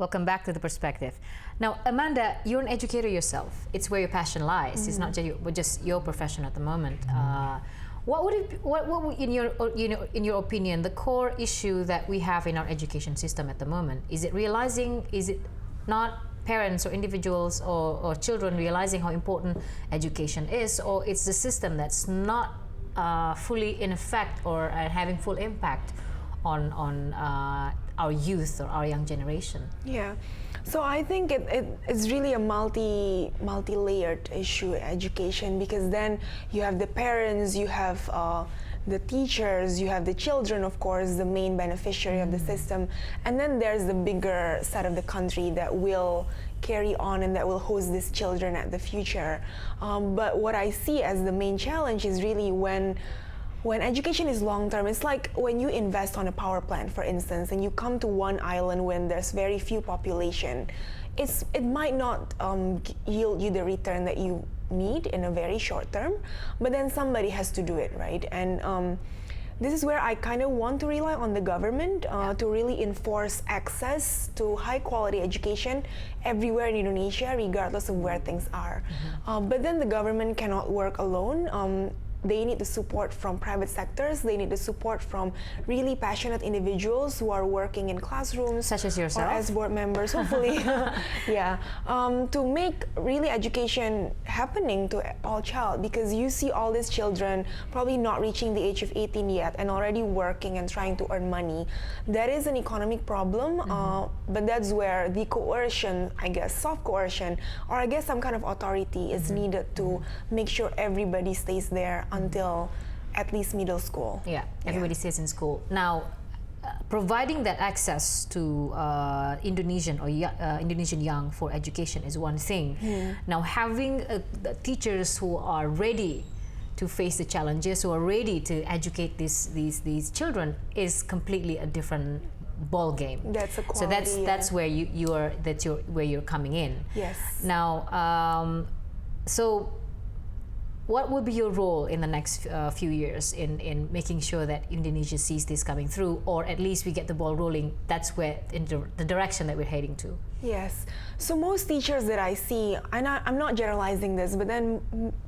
Welcome back to The Perspective. Now, Amanda, you're an educator yourself. It's where your passion lies. It's not just your profession at the moment. What would, in your opinion, the core issue that we have in our education system at the moment? Is it realizing? Is it not parents or individuals or children realizing how important education is, or it's the system that's not fully in effect or having full impact on our youth or our young generation? Yeah, so I think it's really a multi-layered issue, education, because then you have the parents, you have the teachers, you have the children, of course, the main beneficiary of the system, and then there's the bigger set of the country that will carry on and that will host these children at the future. But what I see as the main challenge is really when education is long-term. It's like when you invest on a power plant, for instance, and you come to one island when there's very few population, it might not yield you the return that you need in a very short term, but then somebody has to do it, right? And this is where I kind of want to rely on the government to really enforce access to high-quality education everywhere in Indonesia, regardless of where things are. But then the government cannot work alone. They need the support from private sectors. They need the support from really passionate individuals who are working in classrooms, such as yourself, or as board members, hopefully. Yeah, to make really education happening to all child, because you see all these children probably not reaching the age of 18 yet and already working and trying to earn money. That is an economic problem, but that's where the coercion, I guess, soft coercion, or I guess some kind of authority is needed to make sure everybody stays there until at least middle school. Yeah, everybody stays in school. Now, providing that access to Indonesian or Indonesian young for education is one thing. Now, having the teachers who are ready to face the challenges, who are ready to educate these children, is completely a different ball game. That's a quality. So that's where where you're coming in. Yes. Now, so what will be your role in the next few years in making sure that Indonesia sees this coming through, or at least we get the ball rolling? That's where in the direction that we're heading to. Yes. So most teachers that I see, and I'm not generalizing this, but then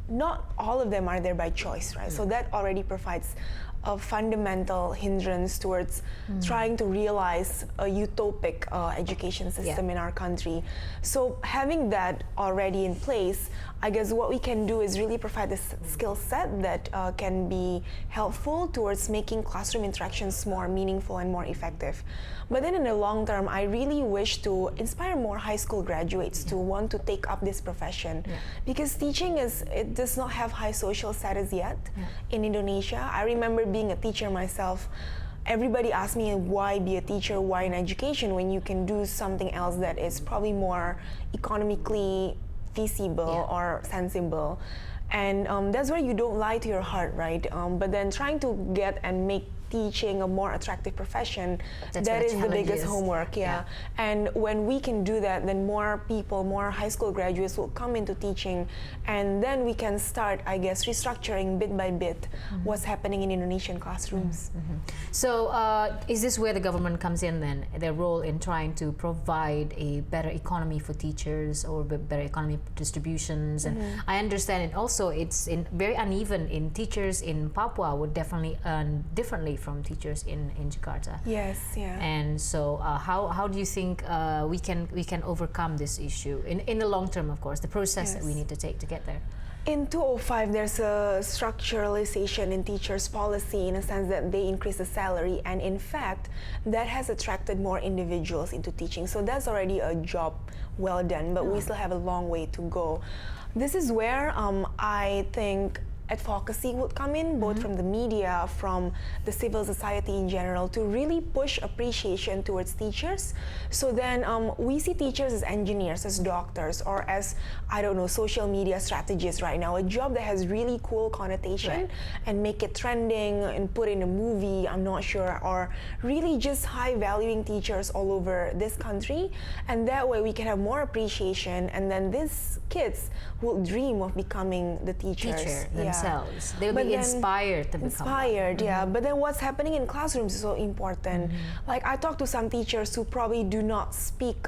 not all of them are there by choice, right? So that already provides a fundamental hindrance towards trying to realize a utopic education system in our country. So having that already in place, I guess what we can do is really provide a skill set that can be helpful towards making classroom interactions more meaningful and more effective. But then in the long term, I really wish to inspire more high school graduates to want to take up this profession, because teaching it does not have high social status yet in Indonesia. I remember being a teacher myself. Everybody asked me, why be a teacher, why in education, when you can do something else that is probably more economically feasible or sensible. And that's where you don't lie to your heart, right? But then trying to get and make teaching a more attractive profession, that is the biggest homework. And when we can do that, then more people, more high school graduates will come into teaching, and then we can start, I guess, restructuring bit by bit what's happening in Indonesian classrooms. So is this where the government comes in then, their role in trying to provide a better economy for teachers, or better economy distributions? And I understand it also, it's very uneven. In teachers in Papua would definitely earn differently from teachers in Jakarta. Yes, yeah. And so how do you think we can overcome this issue in the long term, of course, the process that we need to take to get there? In 2005, there's a structuralization in teachers' policy, in a sense that they increase the salary, and in fact, that has attracted more individuals into teaching. So that's already a job well done, but we still have a long way to go. This is where I think advocacy would come in, both from the media, from the civil society in general, to really push appreciation towards teachers. So then we see teachers as engineers, as doctors, or as, I don't know, social media strategists right now, a job that has really cool connotation and make it trending and put in a movie, I'm not sure, or really just high valuing teachers all over this country. And that way we can have more appreciation, and then these kids will dream of becoming the teachers. Themselves. themselves. They'll But be then inspired to become. Inspired, yeah. But then what's happening in classrooms is so important. Like I talk to some teachers who probably do not speak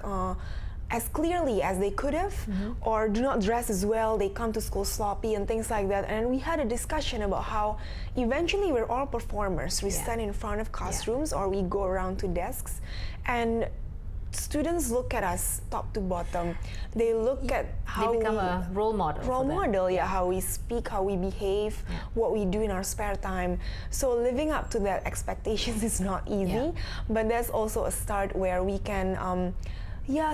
as clearly as they could have, or do not dress as well. They come to school sloppy and things like that. And we had a discussion about how eventually we're all performers. We stand in front of classrooms or we go around to desks, and students look at us top to bottom. They look at how They become we, a role model. role for them. model, yeah, how we speak, how we behave, what we do in our spare time. So living up to that expectations is not easy, but that's also a start where we can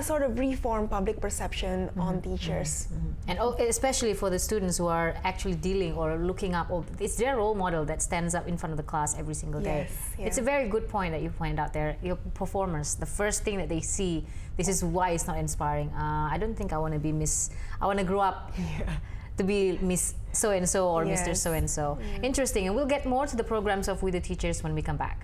sort of reform public perception on teachers. And especially for the students who are actually dealing or looking up, or it's their role model that stands up in front of the class every single day. Yes, It's a very good point that you pointed out there. Your performers, the first thing that they see, this is why it's not inspiring. I don't think I want to be Miss, I want to grow up to be Miss so-and-so or Mr. Yes. So-and-so. Interesting, and we'll get more to the programs of We the Teachers when we come back.